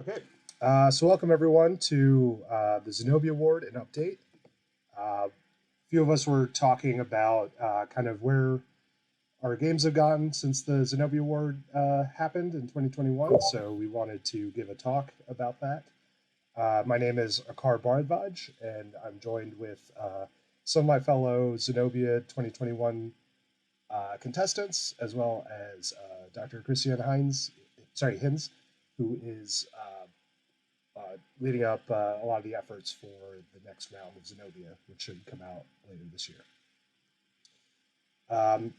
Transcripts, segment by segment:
Okay, so welcome everyone to the Zenobia Award and update. A few of us were talking about kind of where our games have gone since the Zenobia Award happened in 2021, so we wanted to give a talk about that. My name is Akar Bharadvaj, and I'm joined with some of my fellow Zenobia 2021 contestants, as well as Dr. Christian Hinz, who is leading up a lot of the efforts for the next round of Zenobia, which should come out later this year.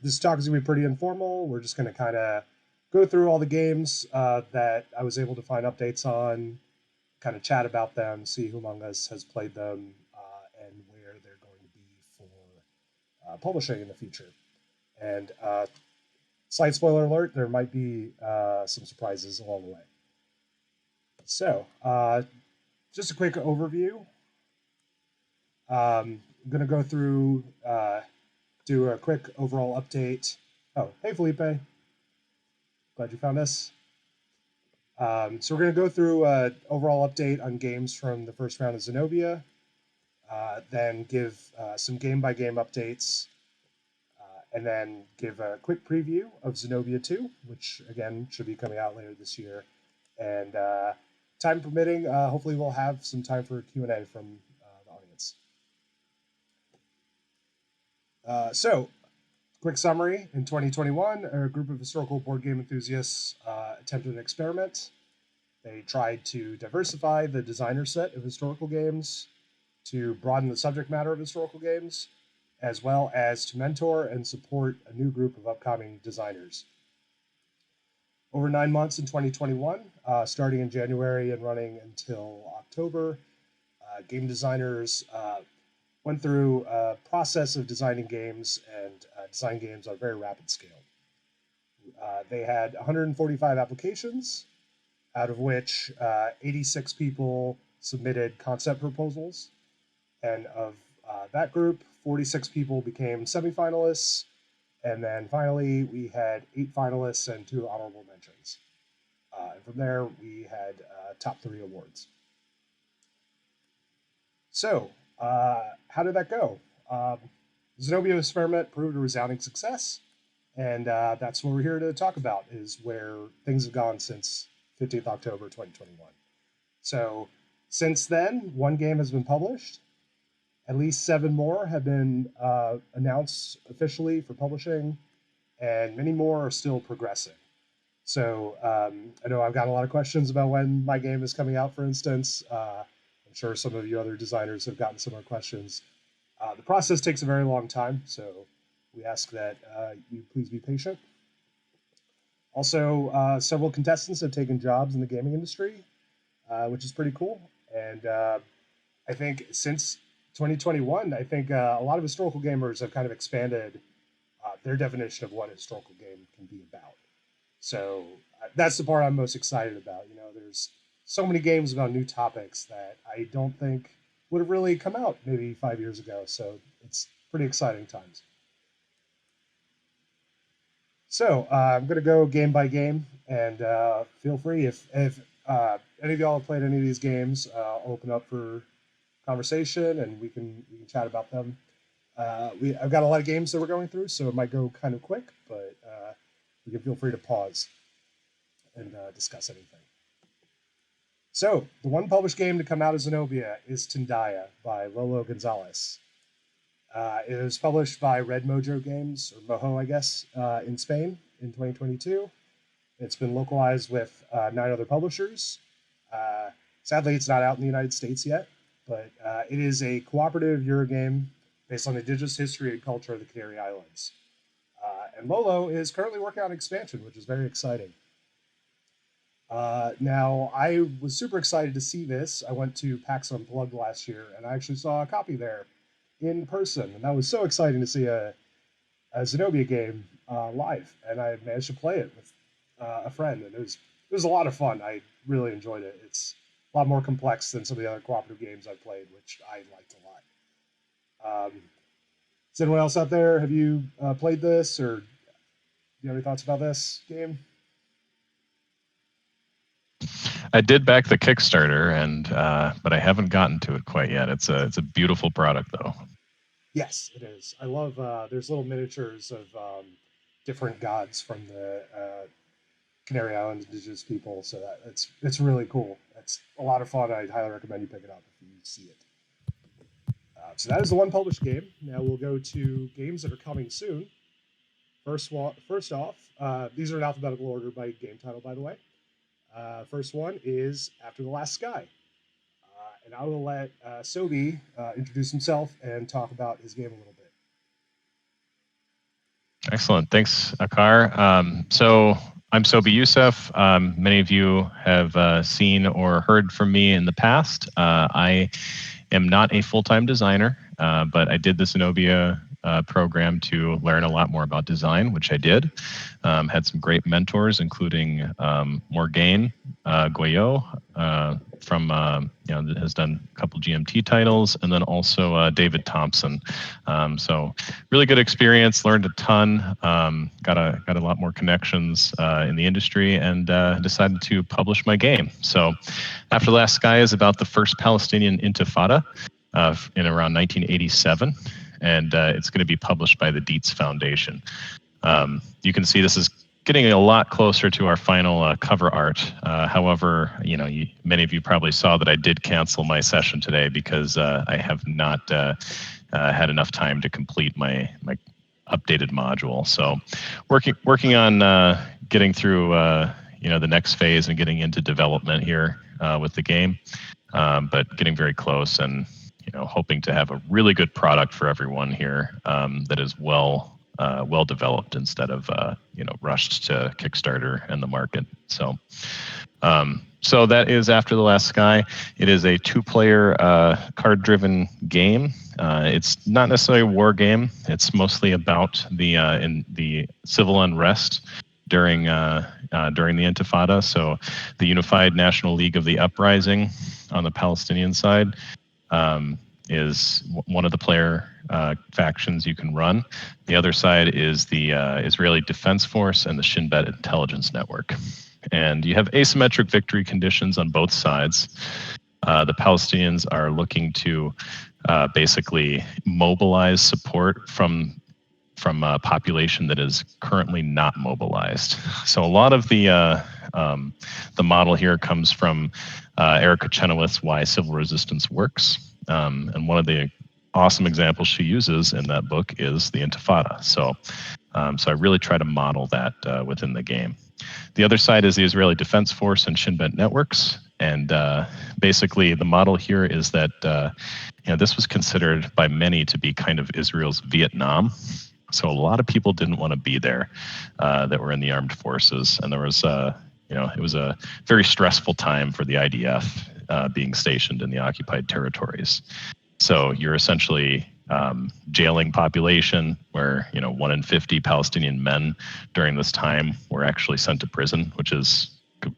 This talk is going to be pretty informal. We're just going to kind of go through all the games that I was able to find updates on, kind of chat about them, see who among us has played them, and where they're going to be for publishing in the future. And slight spoiler alert, there might be some surprises along the way. So, just a quick overview. I'm going to go through, do a quick overall update. Oh, hey, Felipe. Glad you found us. So we're going to go through an overall update on games from the first round of Zenobia, then give some game-by-game updates, and then give a quick preview of Zenobia 2, which, again, should be coming out later this year. And time permitting, hopefully we'll have some time for Q&A from the audience. So, quick summary. In 2021, a group of historical board game enthusiasts attempted an experiment. They tried to diversify the designer set of historical games, to broaden the subject matter of historical games, as well as to mentor and support a new group of upcoming designers. Over 9 months in 2021, starting in January and running until October, game designers went through a process of designing games and design games on a very rapid scale. They had 145 applications, out of which 86 people submitted concept proposals. And of that group, 46 people became semifinalists. And then finally, we had 8 finalists and 2 honorable mentions. And from there, we had top 3 awards. So, how did that go? Zenobia experiment proved a resounding success. And that's what we're here to talk about, is where things have gone since 15th October 2021. So, since then, 1 game has been published. At least 7 more have been announced officially for publishing, and many more are still progressing. So I know I've got a lot of questions about when my game is coming out, for instance. I'm sure some of you other designers have gotten similar questions. The process takes a very long time, so we ask that you please be patient. Also, several contestants have taken jobs in the gaming industry, which is pretty cool. And I think since 2021, I think a lot of historical gamers have kind of expanded their definition of what a historical game can be about. So that's the part I'm most excited about. You know, there's so many games about new topics that I don't think would have really come out maybe 5 years ago. So it's pretty exciting times. So I'm going to go game by game, and feel free if any of y'all have played any of these games, I'll open up for conversation, and we can chat about them. I've got a lot of games that we're going through, so it might go kind of quick, but you can feel free to pause and discuss anything. So the one published game to come out of Zenobia is Tindaya by Lolo Gonzalez. It was published by Red Mojo Games, or Mojo, I guess, in Spain in 2022. It's been localized with 9 other publishers. Sadly, it's not out in the United States yet, but it is a cooperative Eurogame based on the indigenous history and culture of the Canary Islands. And Lolo is currently working on expansion, which is very exciting. Now, I was super excited to see this. I went to PAX Unplugged last year, and I actually saw a copy there in person, and that was so exciting to see a Zenobia game live, and I managed to play it with a friend, and it was a lot of fun. I really enjoyed it. It's a lot more complex than some of the other cooperative games I've played, which I liked a lot. Is anyone else out there, have you played this, or do you have any thoughts about this game? I did back the Kickstarter, and but I haven't gotten to it quite yet. It's a beautiful product, though. Yes, it is. I love. There's little miniatures of different gods from the Canary Island indigenous people, so that it's really cool. It's a lot of fun. I highly recommend you pick it up if you see it. So that is the one published game. Now we'll go to games that are coming soon. First off, these are in alphabetical order by game title, by the way. First one is After the Last Sky. And I will let Sobi introduce himself and talk about his game a little bit. Excellent. Thanks, Akar. So I'm Sobi Youssef. Many of you have seen or heard from me in the past. I am not a full-time designer, but I did the Zenobia program to learn a lot more about design, which I did. Had some great mentors, including Morgane Goyot from that has done a couple GMT titles, and then also David Thompson. So really good experience. Learned a ton. Got a lot more connections in the industry, and decided to publish my game. So After the Last Sky is about the first Palestinian Intifada in around 1987. And it's going to be published by the Dietz Foundation. You can see this is getting a lot closer to our final cover art. However, many of you probably saw that I did cancel my session today because I have not had enough time to complete my updated module. So working on getting through the next phase and getting into development here with the game, but getting very close and hoping to have a really good product for everyone here that is well developed instead of rushed to Kickstarter and the market. So that is After the Last Sky. It is a 2-player card-driven game. It's not necessarily a war game. It's mostly about the civil unrest during the Intifada. So the Unified National League of the Uprising on the Palestinian side is one of the player factions you can run. The other side is the Israeli Defense Force and the Shin Bet Intelligence Network. And you have asymmetric victory conditions on both sides. The Palestinians are looking to basically mobilize support from a population that is currently not mobilized. So a lot of the model here comes from Erica Chenoweth's Why Civil Resistance Works. And one of the awesome examples she uses in that book is the Intifada. So I really try to model that within the game. The other side is the Israeli Defense Force and Shin Bet networks. And basically the model here is that this was considered by many to be kind of Israel's Vietnam. So a lot of people didn't want to be there that were in the armed forces. And there was it was a very stressful time for the IDF being stationed in the occupied territories. So you're essentially jailing population where 1 in 50 Palestinian men during this time were actually sent to prison, which is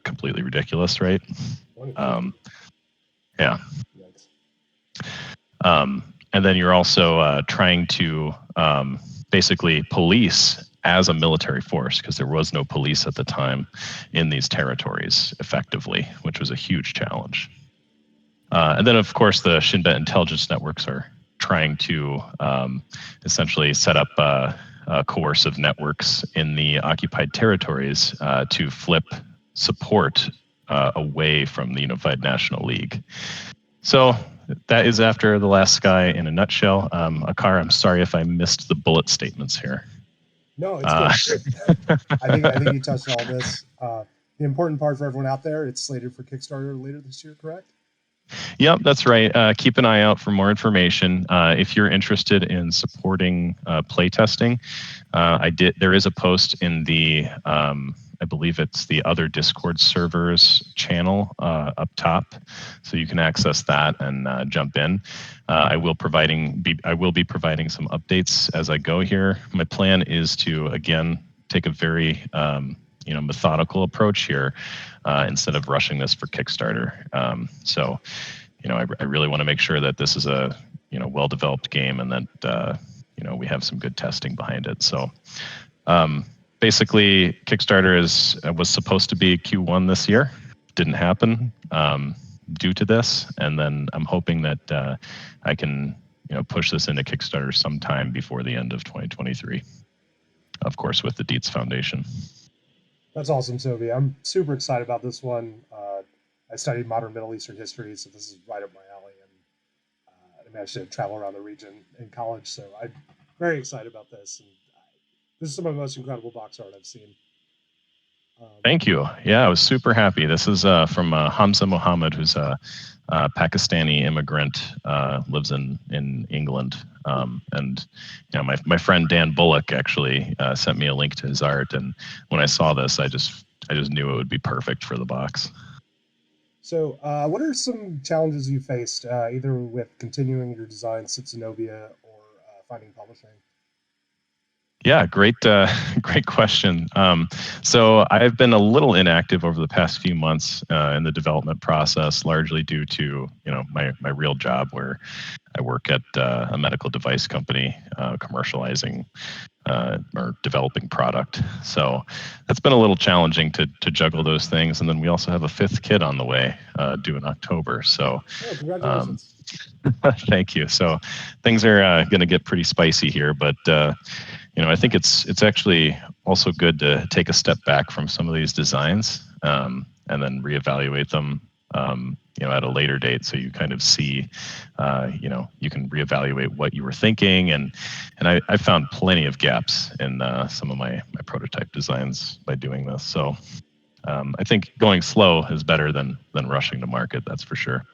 completely ridiculous, right? Yeah. And then you're also trying to basically police as a military force, because there was no police at the time in these territories effectively, which was a huge challenge. And then, of course, the Shin Bet intelligence networks are trying to essentially set up coercive networks in the occupied territories to flip support away from the Unified National League. So that is After the Last Sky in a nutshell. Akar, I'm sorry if I missed the bullet statements here. No, it's good. I think you touched on all this. The important part for everyone out there, it's slated for Kickstarter later this year, correct? Yep, that's right. Keep an eye out for more information. If you're interested in supporting playtesting, there is a post in the I believe it's the other Discord servers channel up top, so you can access that and jump in. I will be providing some updates as I go here. My plan is to again take a very methodical approach here instead of rushing this for Kickstarter. So I really want to make sure that this is a well-developed game and that we have some good testing behind it. So. Basically, Kickstarter was supposed to be Q1 this year. didn't happen due to this, and then I'm hoping that I can push this into Kickstarter sometime before the end of 2023. Of course, with the Dietz Foundation. That's awesome, Sophie. I'm super excited about this one. I studied modern Middle Eastern history, so this is right up my alley, and I managed to travel around the region in college, so I'm very excited about this. And this is some of the most incredible box art I've seen. Thank you. Yeah, I was super happy. This is from Hamza Mohammed, who's a Pakistani immigrant, lives in England. And my friend Dan Bullock actually sent me a link to his art, and when I saw this, I just knew it would be perfect for the box. So, what are some challenges you faced, either with continuing your designs at Zenobia or finding publishing? Yeah, great question. So I've been a little inactive over the past few months in the development process, largely due to my real job, where I work at a medical device company, commercializing or developing product. So that's been a little challenging to juggle those things. And then we also have a fifth kid on the way, due in October. So congratulations. Thank you. So things are going to get pretty spicy here, but I think it's actually also good to take a step back from some of these designs, and then reevaluate them at a later date, so you kind of see you can reevaluate what you were thinking, and I found plenty of gaps in some of my prototype designs by doing this. So I think going slow is better than rushing to market, that's for sure.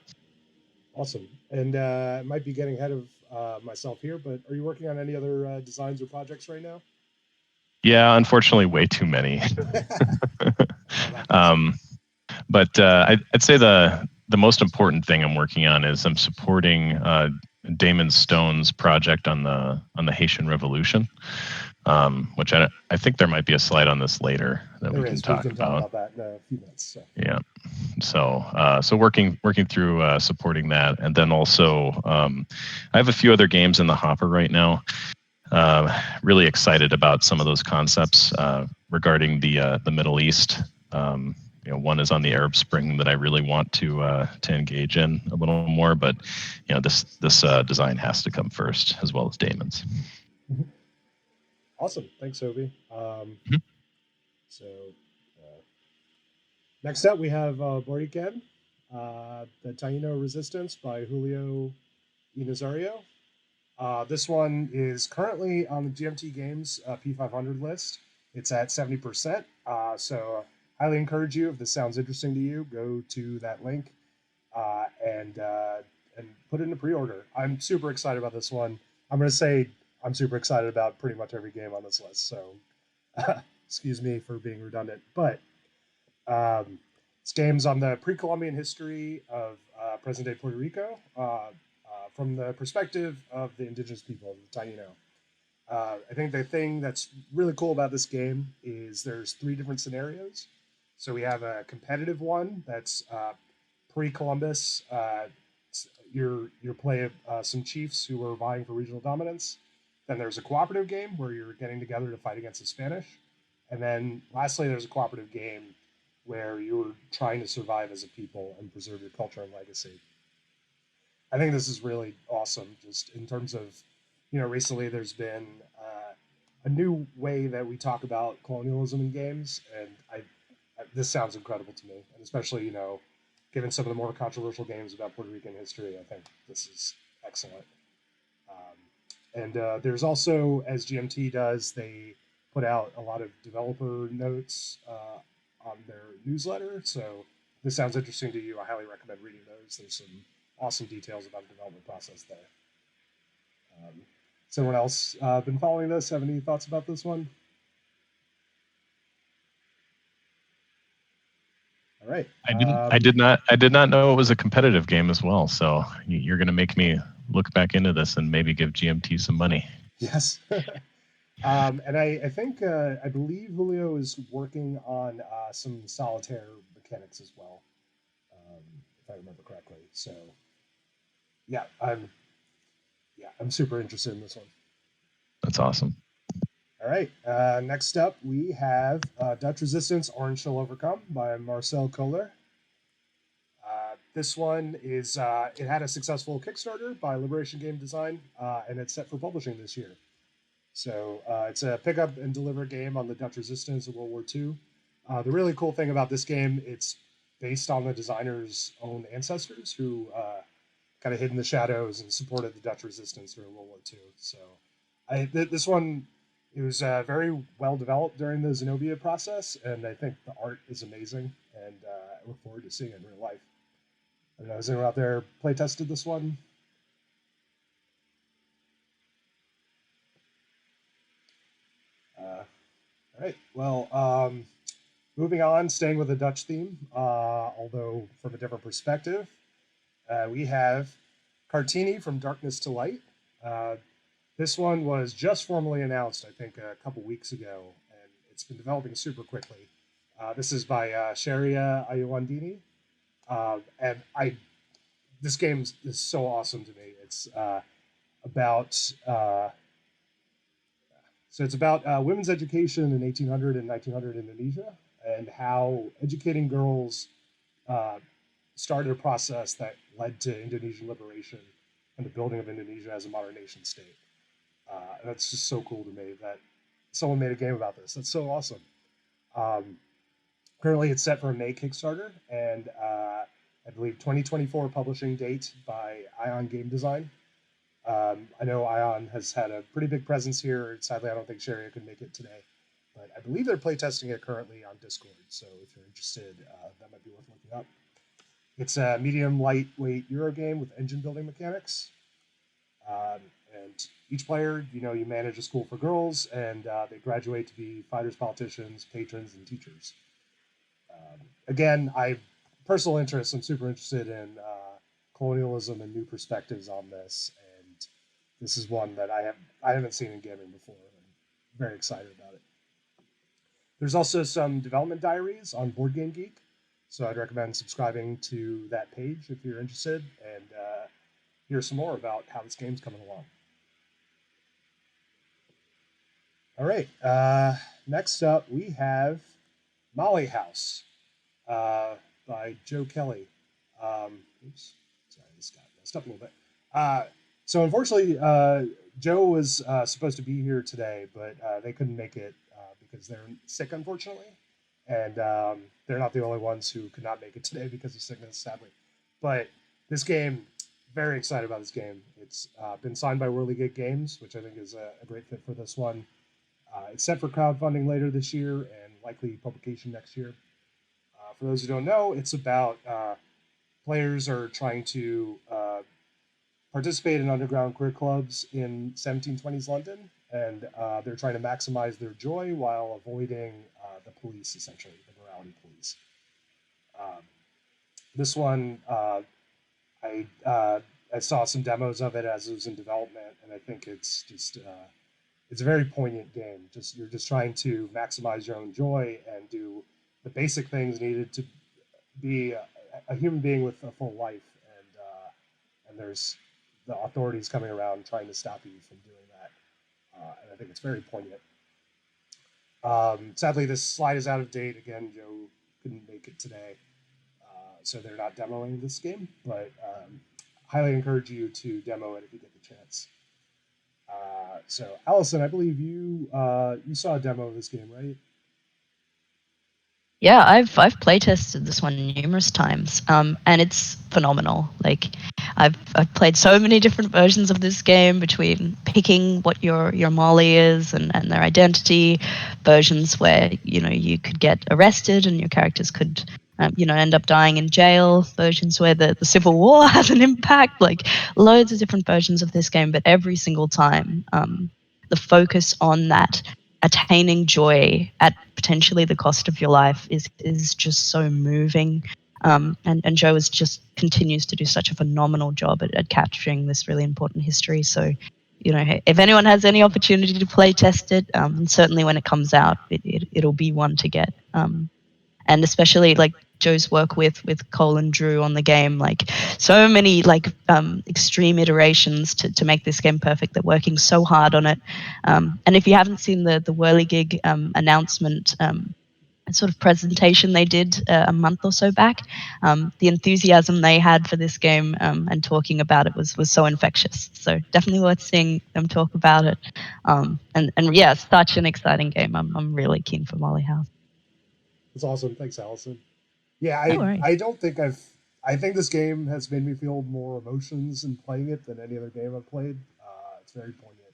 Awesome. And I might be getting ahead of myself here, but are you working on any other designs or projects right now? Yeah, unfortunately, way too many. But I'd say the most important thing I'm working on is I'm supporting Damon Stone's project on the Haitian Revolution, which I think there might be a slide on this later that we can talk about that in a few minutes. So. Yeah. So working through supporting that, and then also I have a few other games in the hopper right now. Really excited about some of those concepts regarding the Middle East. One is on the Arab Spring that I really want to engage in a little more, but this design has to come first, as well as Damon's. Awesome, thanks, Obi. So next up we have Boriken, the Taino Resistance by Julio Inazario. This one is currently on the GMT Games P500 list. It's at 70%. So highly encourage you, if this sounds interesting to you, go to that link and put it in a pre-order. I'm super excited about this one. I'm going to say I'm super excited about pretty much every game on this list. So excuse me for being redundant, but this game's on the pre-Columbian history of present-day Puerto Rico. From the perspective of the indigenous people, the Taino. I think the thing that's really cool about this game is there's 3 different scenarios. So we have a competitive one that's pre-Columbus. You're playing some chiefs who are vying for regional dominance. Then there's a cooperative game where you're getting together to fight against the Spanish. And then lastly, there's a cooperative game where you're trying to survive as a people and preserve your culture and legacy. I think this is really awesome, just in terms of, recently there's been a new way that we talk about colonialism in games, and this sounds incredible to me, and especially, given some of the more controversial games about Puerto Rican history, I think this is excellent. And there's also, as GMT does, they put out a lot of developer notes on their newsletter, so if this sounds interesting to you, I highly recommend reading those. There's some awesome details about the development process there. Someone else been following this? Have any thoughts about this one? All right. I did not know it was a competitive game as well. So you're going to make me look back into this and maybe give GMT some money. Yes. And I think I believe Julio is working on some solitaire mechanics as well, if I remember correctly. So yeah, I'm super interested in this one. That's awesome. All right. Next up, we have Dutch Resistance: Orange Shall Overcome by Marcel Kohler. This one is it had a successful Kickstarter by Liberation Game Design, and it's set for publishing this year. So it's a pick up and deliver game on the Dutch resistance of World War II. The really cool thing about this game, it's based on the designer's own ancestors who kind of hid in the shadows and supported the Dutch resistance during World War II. So this one, it was very well developed during the Zenobia process, and I think the art is amazing, and I look forward to seeing it in real life. I don't know, has anyone out there play tested this one? All right. Well, moving on, staying with the Dutch theme, although from a different perspective, we have Cartini from Darkness to Light. This one was just formally announced, I think, a couple weeks ago, and it's been developing super quickly. This is by Sharia Ayawandini, and this game is so awesome to me. It's about it's about women's education in 1800 and 1900 Indonesia, and how educating girls started a process that led to Indonesian liberation and the building of Indonesia as a modern nation state. And that's just so cool to me that someone made a game about this. That's so awesome. Currently, it's set for a May Kickstarter, and I believe 2024 publishing date by Ion Game Design. I know Ion has had a pretty big presence here. Sadly, I don't think Sharia could make it today, but I believe they're playtesting it currently on Discord. So if you're interested, that might be worth looking up. It's a medium lightweight Euro game with engine building mechanics. And each player, you manage a school for girls, and they graduate to be fighters, politicians, patrons, and teachers. Again, personal interest. I'm super interested in colonialism and new perspectives on this, and this is one that I haven't seen in gaming before. I'm very excited about it. There's also some development diaries on Board Game Geek, so I'd recommend subscribing to that page if you're interested, and hear some more about how this game's coming along. All right, next up we have Molly House by Joe Kelly. Oops, sorry, this got messed up a little bit. So unfortunately, Joe was supposed to be here today, but they couldn't make it because they're sick, unfortunately. And they're not the only ones who could not make it today because of sickness, sadly. But this game, very excited about this game. It's been signed by Whirligig Games, which I think is a great fit for this one. It's set for crowdfunding later this year and likely publication next year. For those who don't know, it's about players are trying to participate in underground queer clubs in 1720s London, and they're trying to maximize their joy while avoiding the police, essentially, the morality police. This one, I saw some demos of it as it was in development, and I think it's just it's a very poignant game. You're just trying to maximize your own joy and do the basic things needed to be a human being with a full life, and there's the authorities coming around trying to stop you from doing that, and I think it's very poignant. Sadly, this slide is out of date. Again, Joe couldn't make it today, so they're not demoing this game, but highly encourage you to demo it if you get the chance. So, Allison, I believe you saw a demo of this game, right? Yeah, I've playtested this one numerous times, and it's phenomenal. Like, I've played so many different versions of this game, between picking what your Molly is and their identity, versions where you could get arrested and your characters could end up dying in jail, versions where the Civil War has an impact, like loads of different versions of this game, but every single time the focus on that attaining joy at potentially the cost of your life is just so moving. And Joe just continues to do such a phenomenal job at capturing this really important history. So, if anyone has any opportunity to play test it, and certainly when it comes out, it'll be one to get. And especially like Joe's work with Cole and Drew on the game, like so many extreme iterations to make this game perfect. They're working so hard on it. And if you haven't seen the Whirligig announcement, sort of presentation they did a month or so back. The enthusiasm they had for this game and talking about it was so infectious. So definitely worth seeing them talk about it. And yeah, such an exciting game. I'm really keen for Molly House. That's awesome. Thanks, Allison. Yeah, No worries. I don't think I think this game has made me feel more emotions in playing it than any other game I've played. It's very poignant,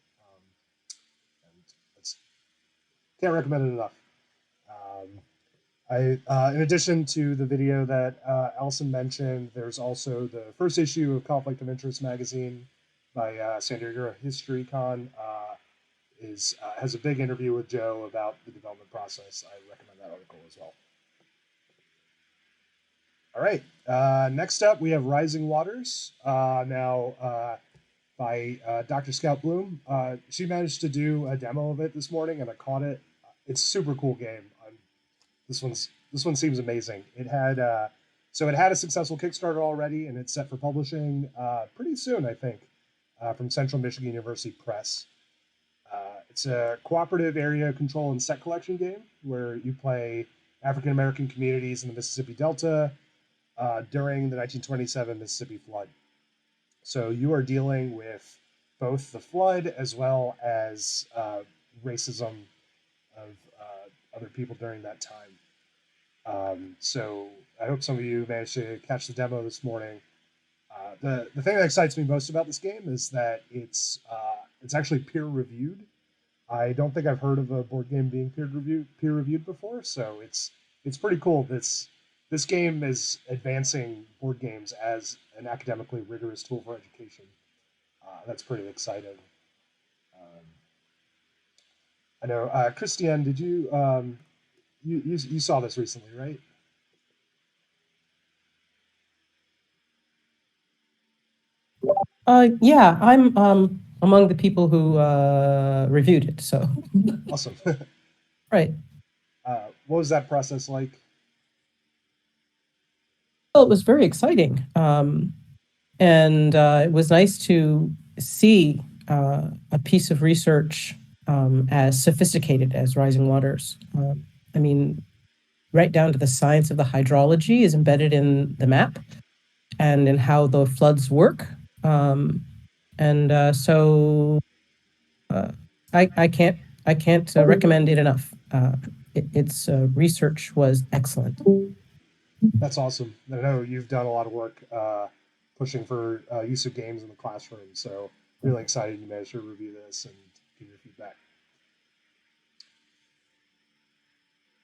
and it's, can't recommend it enough. In addition to the video that Allison mentioned, there's also the first issue of Conflict of Interest magazine by San Diego HistCon. Has a big interview with Joe about the development process. I recommend that article as well. All right. Next up, we have Rising Waters. By Dr. Scout Bloom. She managed to do a demo of it this morning, and I caught it. It's a super cool game. This one seems amazing. It had a successful Kickstarter already, and it's set for publishing pretty soon, I think, from Central Michigan University Press. It's a cooperative area control and set collection game where you play African American communities in the Mississippi Delta during the 1927 Mississippi flood. So you are dealing with both the flood as well as racism of other people during that time. So I hope some of you managed to catch the demo this morning. The thing that excites me most about this game is that it's actually peer reviewed. I don't think I've heard of a board game being peer reviewed before, so it's pretty cool. This game is advancing board games as an academically rigorous tool for education. That's pretty exciting. I know, Christiane, did you you saw this recently, right? Yeah, I'm among the people who reviewed it. So Awesome. right. What was that process like? Well, it was very exciting, and it was nice to see a piece of research as sophisticated as Rising Waters. I mean, right down to the science of the hydrology is embedded in the map and in how the floods work. So I can't recommend it enough. Its research was excellent. That's awesome. I know you've done a lot of work pushing for use of games in the classroom, so really excited you managed to review this and give your feedback.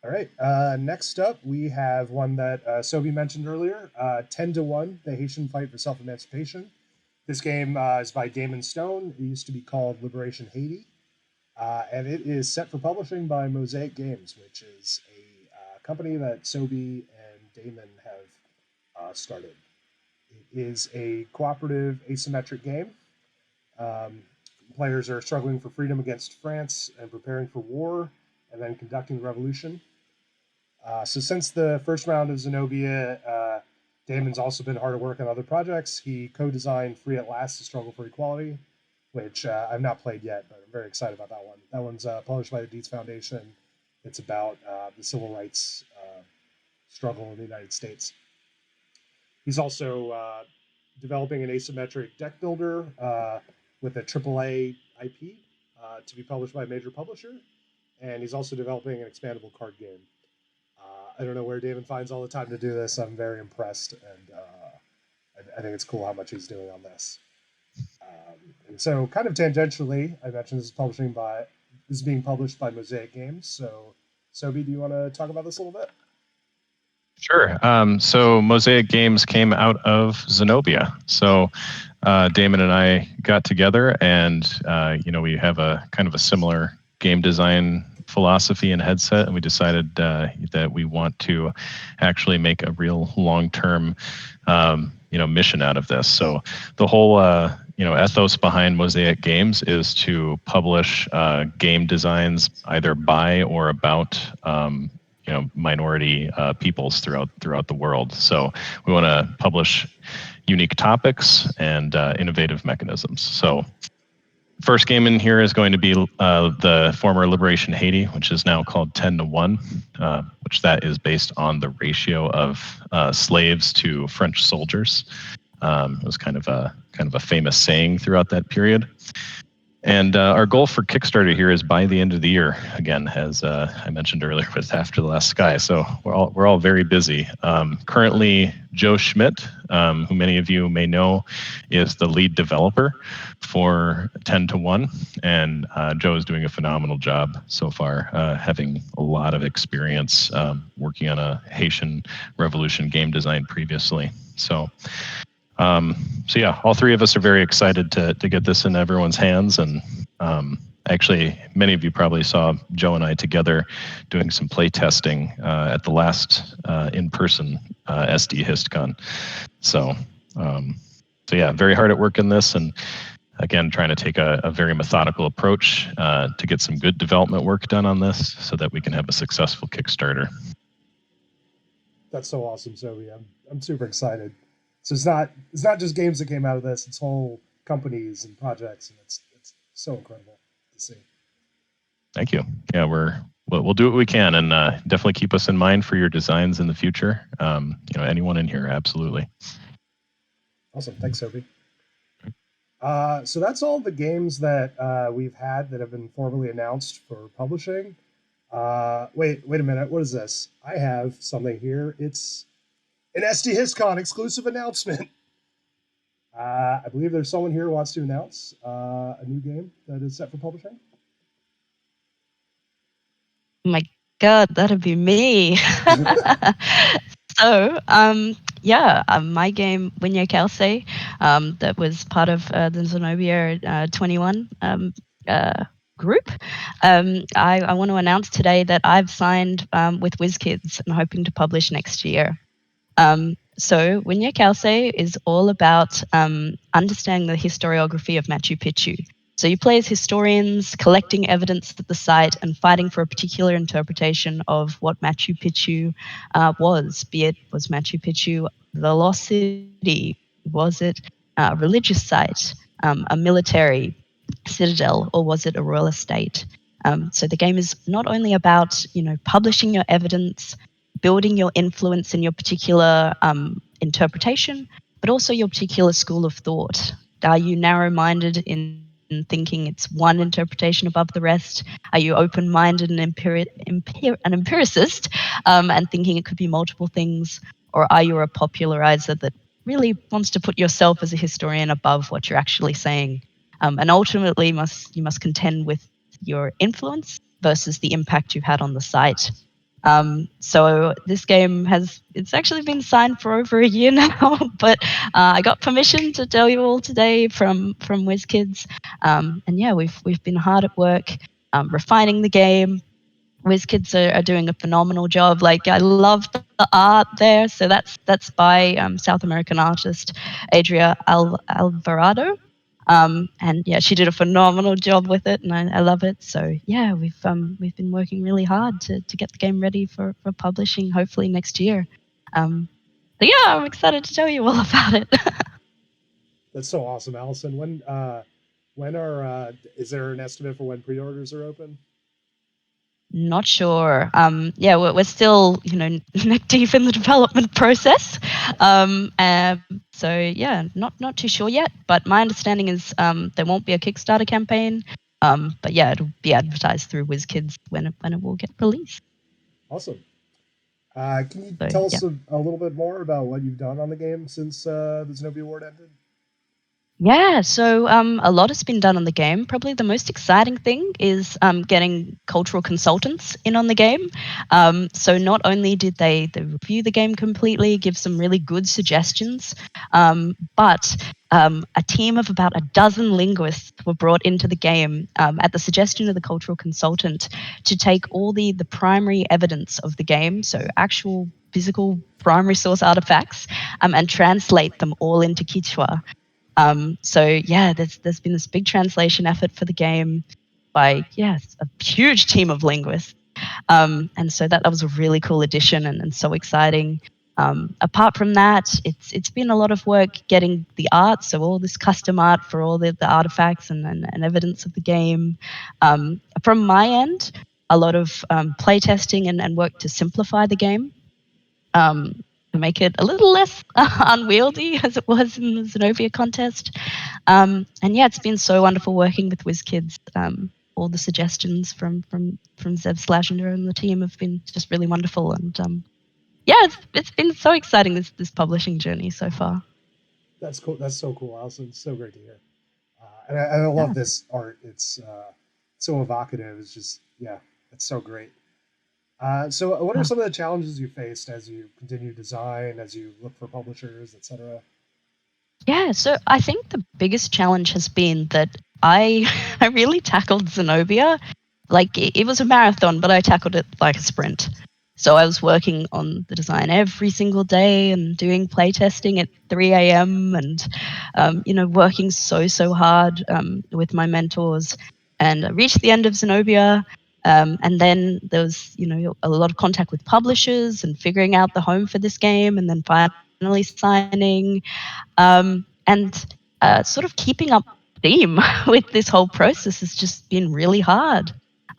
All right, next up we have one that Sobi mentioned earlier, 10-1, The Haitian Fight for Self-Emancipation. This game is by Damon Stone. It used to be called Liberation Haiti, and it is set for publishing by Mosaic Games, which is a company that Sobi and Damon have started. It is a cooperative asymmetric game. Players are struggling for freedom against France and preparing for war, and then conducting the revolution. So since the first round of Zenobia, Damon's also been hard at work on other projects. He co-designed Free at Last, The Struggle for Equality, which I've not played yet, but I'm very excited about that one. That one's published by the Dietz Foundation. It's about the civil rights struggle in the United States. He's also developing an asymmetric deck builder with a AAA IP to be published by a major publisher. And he's also developing an expandable card game. I don't know where Damon finds all the time to do this. I'm very impressed, and I think it's cool how much he's doing on this. And so, kind of tangentially, I mentioned this is being published by Mosaic Games. So, Sobi, do you want to talk about this a little bit? Sure. So Mosaic Games came out of Zenobia. So Damon and I got together, and we have a kind of a similar game design philosophy and headset, and we decided that we want to actually make a real long-term mission out of this. So the whole ethos behind Mosaic Games is to publish game designs either by or about minority peoples throughout the world. So we want to publish unique topics and innovative mechanisms. So First game in here is going to be the former Liberation Haiti, which is now called 10-1, which that is based on the ratio of slaves to French soldiers. It was kind of a famous saying throughout that period. And our goal for Kickstarter here is by the end of the year, again, as I mentioned earlier with After the Last Sky. So we're all very busy. Currently, Joe Schmidt, who many of you may know, is the lead developer for 10-1. And Joe is doing a phenomenal job so far, having a lot of experience working on a Haitian Revolution game design previously. So yeah, all three of us are very excited to get this in everyone's hands. And actually, many of you probably saw Joe and I together doing some play testing at the last in-person SDHistCon. So yeah, very hard at work in this, and again, trying to take a very methodical approach to get some good development work done on this so that we can have a successful Kickstarter. That's so awesome, Zoe. I'm super excited. So it's not just games that came out of this; it's whole companies and projects, and it's so incredible to see. Thank you. Yeah, we'll do what we can, and definitely keep us in mind for your designs in the future. Anyone in here, absolutely. Awesome. Thanks, Sophie. So that's all the games that we've had that have been formally announced for publishing. Wait a minute. What is this? I have something here. It's an SDHistCon exclusive announcement. I believe there's someone here who wants to announce a new game that is set for publishing. Oh my God, that'd be me. So, my game, Winye Kelsey, that was part of the Zenobia 21 group. I want to announce today that I've signed with WizKids and hoping to publish next year. So Winye Kelsey is all about understanding the historiography of Machu Picchu. So you play as historians, collecting evidence at the site and fighting for a particular interpretation of what Machu Picchu was, be it was Machu Picchu the lost city, was it a religious site, a military citadel, or was it a royal estate? So the game is not only about, publishing your evidence, building your influence in your particular interpretation, but also your particular school of thought. Are you narrow-minded in thinking it's one interpretation above the rest? Are you open-minded and an empiricist and thinking it could be multiple things? Or are you a popularizer that really wants to put yourself as a historian above what you're actually saying? And ultimately, you must contend with your influence versus the impact you've had on the site. So this game it's actually been signed for over a year now, but I got permission to tell you all today from WizKids. And yeah, we've been hard at work refining the game. WizKids are doing a phenomenal job. Like, I love the art there. So that's by South American artist Adria Alvarado. And yeah, she did a phenomenal job with it, and I love it. So yeah, we've been working really hard to get the game ready for publishing, hopefully next year. So yeah, I'm excited to tell you all about it. That's so awesome, Allison. Is there an estimate for when pre-orders are open? Not sure. Yeah, we're still, neck deep in the development process. So yeah, not too sure yet. But my understanding is there won't be a Kickstarter campaign. But yeah, it'll be advertised through WizKids when it will get released. Awesome. Can you tell us a little bit more about what you've done on the game since the Zenobia Award ended? Yeah, so a lot has been done on the game. Probably the most exciting thing is getting cultural consultants in on the game. So not only did they review the game completely, give some really good suggestions, but a team of about a dozen linguists were brought into the game at the suggestion of the cultural consultant to take all the primary evidence of the game, so actual physical primary source artifacts, and translate them all into Quechua. So yeah, there's been this big translation effort for the game by a huge team of linguists, and so that was a really cool addition and so exciting. Apart from that, it's been a lot of work getting the art, so all this custom art for all the artifacts and evidence of the game. From my end, a lot of playtesting and work to simplify the game, to make it a little less unwieldy as it was in the Zenobia contest. And yeah, it's been so wonderful working with WizKids. All the suggestions from Zev Slashender and the team have been just really wonderful, and yeah, it's been so exciting, this publishing journey so far. That's cool. That's so cool, Allison. It's so great to hear. And I love this art. It's so evocative. It's just, yeah, it's so great. So what are some of the challenges you faced as you continue to design, as you look for publishers, etc.? Yeah, so I think the biggest challenge has been that I I really tackled Zenobia like it was a marathon, but I tackled it like a sprint. So I was working on the design every single day and doing playtesting at 3 a.m. and working so hard with my mentors. And I reached the end of Zenobia, and then there was a lot of contact with publishers and figuring out the home for this game, and then finally signing. And sort of keeping up steam with this whole process has just been really hard.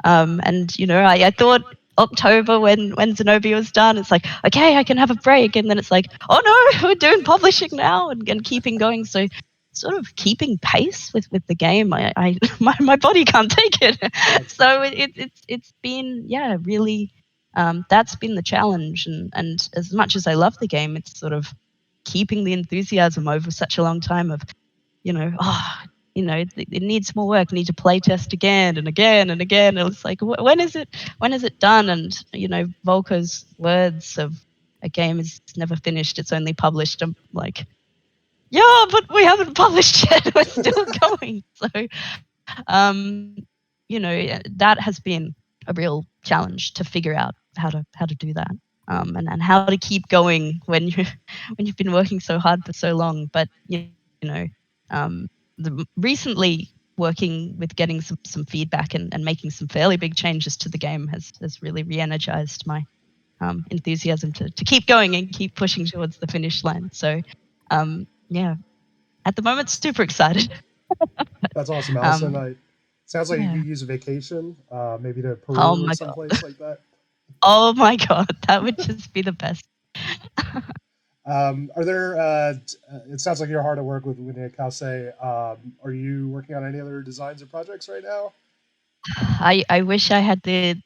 And I thought October when Zenobia was done, it's like, okay, I can have a break, and then it's like, oh no, we're doing publishing now, and keeping going. So sort of keeping pace with the game, I my body can't take it. So it's been really. That's been the challenge, and as much as I love the game, it's sort of keeping the enthusiasm over such a long time of, it needs more work, need to play test again and again and again. And it's like, when is it done? And, Volko's words of a game is never finished, it's only published. I'm like, yeah, but we haven't published yet. We're still going. So, that has been a real challenge to figure out how to do that. And how to keep going when you've been working so hard for so long. But recently working with getting some feedback and making some fairly big changes to the game has really re-energized my enthusiasm to keep going and keep pushing towards the finish line. So at the moment, super excited. That's awesome, Allison. Sounds like you could use a vacation, maybe to Peru or someplace like that. Oh my god, that would just be the best. Are there? It sounds like you're hard at work with unedited. Are you working on any other designs or projects right now? I wish I had the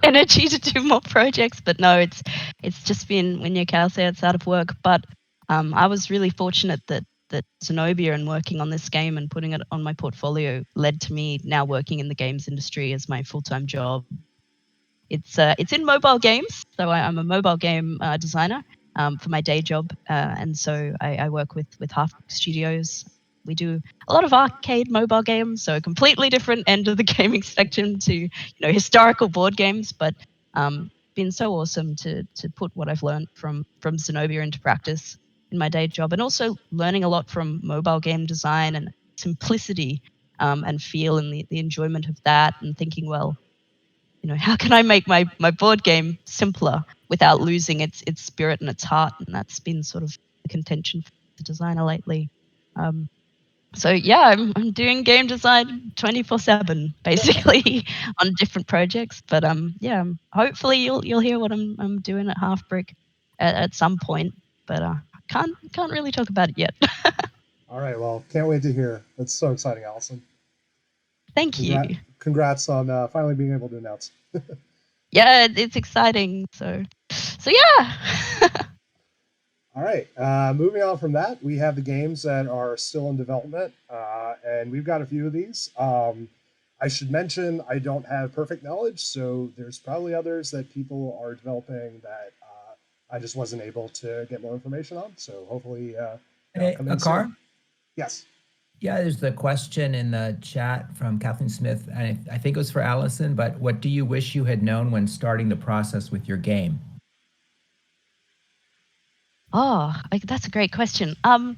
energy to do more projects, but no, it's just been unedited. It's out of work. But I was really fortunate that Zenobia and working on this game and putting it on my portfolio led to me now working in the games industry as my full-time job. It's in mobile games, so I'm a mobile game designer for my day job, and so I work with Halfbrick Studios. We do a lot of arcade mobile games, so a completely different end of the gaming spectrum to historical board games, but been so awesome to put what I've learned from Zenobia into practice in my day job, and also learning a lot from mobile game design and simplicity and feel and the enjoyment of that, and thinking, well, how can I make my board game simpler without losing its spirit and its heart? And that's been sort of the contention for the designer lately. So yeah, I'm doing game design 24/7 basically on different projects. But hopefully you'll hear what I'm doing at Halfbrick at some point. But can't really talk about it yet. All right, well, can't wait to hear. That's so exciting, Allison. Thank you. Congrats on finally being able to announce. Yeah, it's exciting. So yeah. All right, moving on from that, we have the games that are still in development, and we've got a few of these. I should mention I don't have perfect knowledge, so there's probably others that people are developing that I just wasn't able to get more information on. So hopefully, come in soon. Yes. Yeah, there's the question in the chat from Kathleen Smith, and I think it was for Allison, but what do you wish you had known when starting the process with your game? Oh, that's a great question. I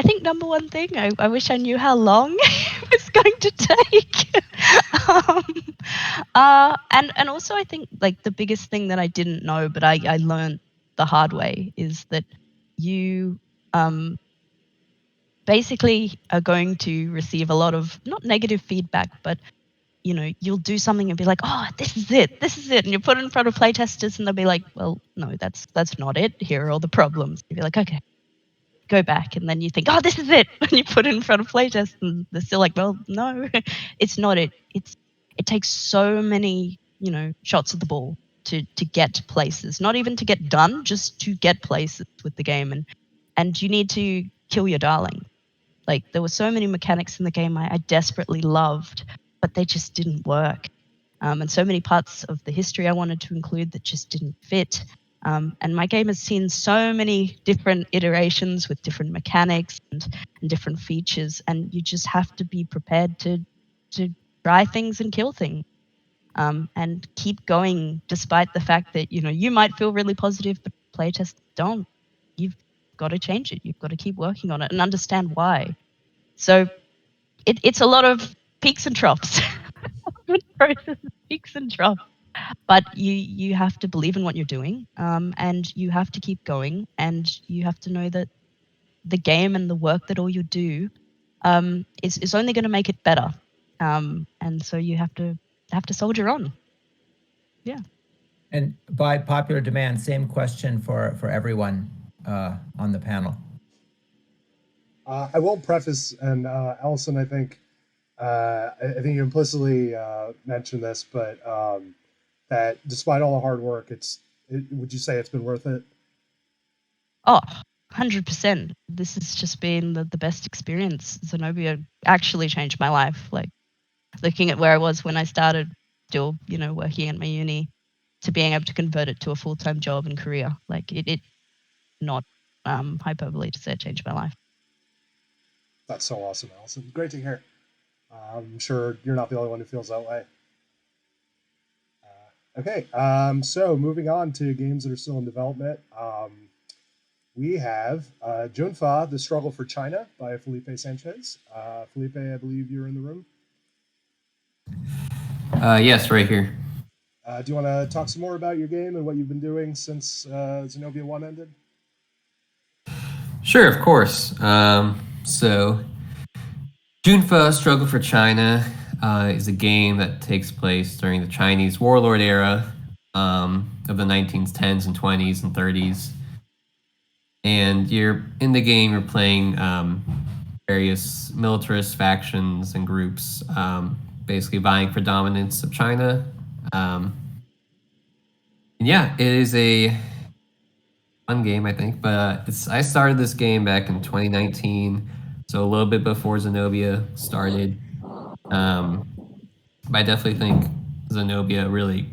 think number one thing, I wish I knew how long it was going to take. And also I think like the biggest thing that I didn't know, but I learned the hard way is that you basically are going to receive a lot of not negative feedback, but you'll do something and be like, oh, this is it, and you put it in front of playtesters and they'll be like, well, no, that's not it. Here are all the problems. You'll be like, okay, go back, and then you think, oh, this is it, and you put it in front of playtest and they're still like, well, no, it's not it. It takes so many shots at the ball to get places, not even to get done, just to get places with the game, and you need to kill your darling. Like, there were so many mechanics in the game I desperately loved, but they just didn't work. And so many parts of the history I wanted to include that just didn't fit. And my game has seen so many different iterations with different mechanics and different features, and you just have to be prepared to try things and kill things. And keep going despite the fact that you might feel really positive, but playtests don't. You've got to change it. You've got to keep working on it and understand why. So it's a lot of peaks and troughs. Peaks and troughs. But you have to believe in what you're doing, and you have to keep going, and you have to know that the game and the work that all you do is only going to make it better. And so you have to soldier on. Yeah. And by popular demand, same question for everyone on the panel. I will preface, and Allison, I think you implicitly mentioned this, but that despite all the hard work, would you say it's been worth it? Oh, 100%. This has just been the best experience. Zenobia actually changed my life. Like, looking at where I was when I started, still, working at my uni, to being able to convert it to a full-time job and career. Like, it not hyperbole to say it changed my life. That's so awesome, Allison. Great to hear. I'm sure you're not the only one who feels that way. Okay, so moving on to games that are still in development. We have Junfa, The Struggle for China by Felipe Sanchez. Felipe, I believe you're in the room. Yes, right here. Do you want to talk some more about your game and what you've been doing since Zenobia 1 ended? Sure, of course. So, Junfa, Struggle for China is a game that takes place during the Chinese warlord era of the 1910s and 20s and 30s. And you're in the game, you're playing various militarist factions and groups, basically vying for dominance of China. And yeah, it is a fun game, I think. But I started this game back in 2019, so a little bit before Zenobia started. But I definitely think Zenobia really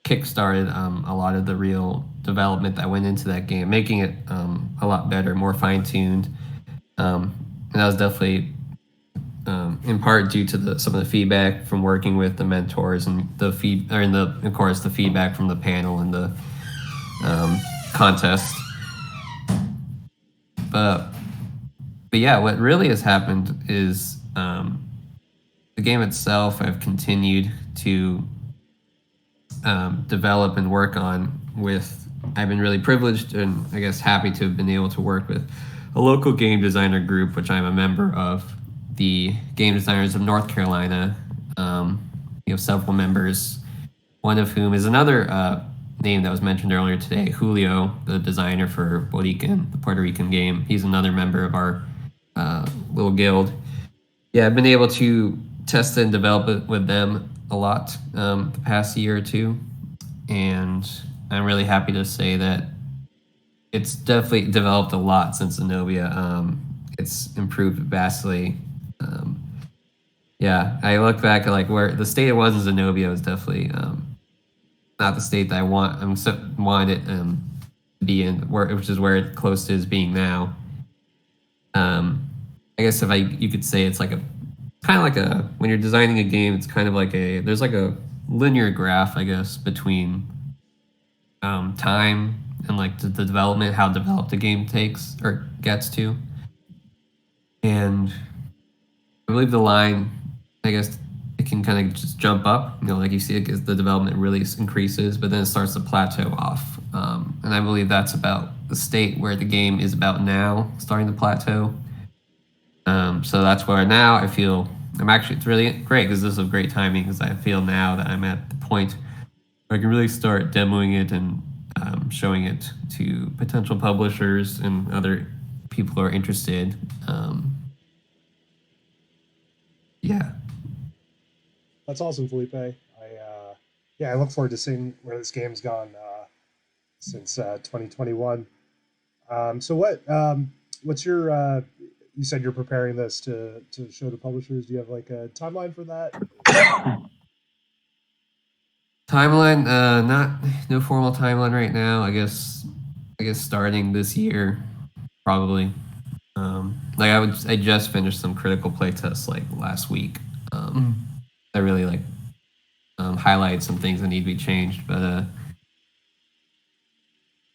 kickstarted a lot of the real development that went into that game, making it a lot better, more fine-tuned. And that was definitely in part due to some of the feedback from working with the mentors and of course the feedback from the panel and the contest. But yeah, what really has happened is the game itself I've continued to develop and work on I've been really privileged and I guess happy to have been able to work with a local game designer group, which I'm a member of, the Game Designers of North Carolina. We have several members, one of whom is another name that was mentioned earlier today, Julio, the designer for Borican, the Puerto Rican game. He's another member of our little guild. Yeah, I've been able to test and develop it with them a lot the past year or two, and I'm really happy to say that it's definitely developed a lot since Zenobia. It's improved vastly. Yeah, I look back at like where the state it was in Zenobia was definitely not the state that I wanted it to be in, which is where it close to is being now. I guess you could say it's like when you're designing a game, it's kind of like there's like a linear graph, I guess, between time and like the development, how developed a game takes or gets to. And I believe the line, I guess, it can kind of just jump up. Like you see, the development really increases, but then it starts to plateau off. And I believe that's about the state where the game is about now, starting to plateau. So that's where now I feel it's really great because this is a great timing because I feel now that I'm at the point where I can really start demoing it and showing it to potential publishers and other people who are interested. Yeah. That's awesome, Felipe. I look forward to seeing where this game's gone since 2021. What's your? You said you're preparing this to show to publishers. Do you have like a timeline for that? Timeline, no formal timeline right now. I guess starting this year, probably. I just finished some critical playtests like last week. I really highlight some things that need to be changed, but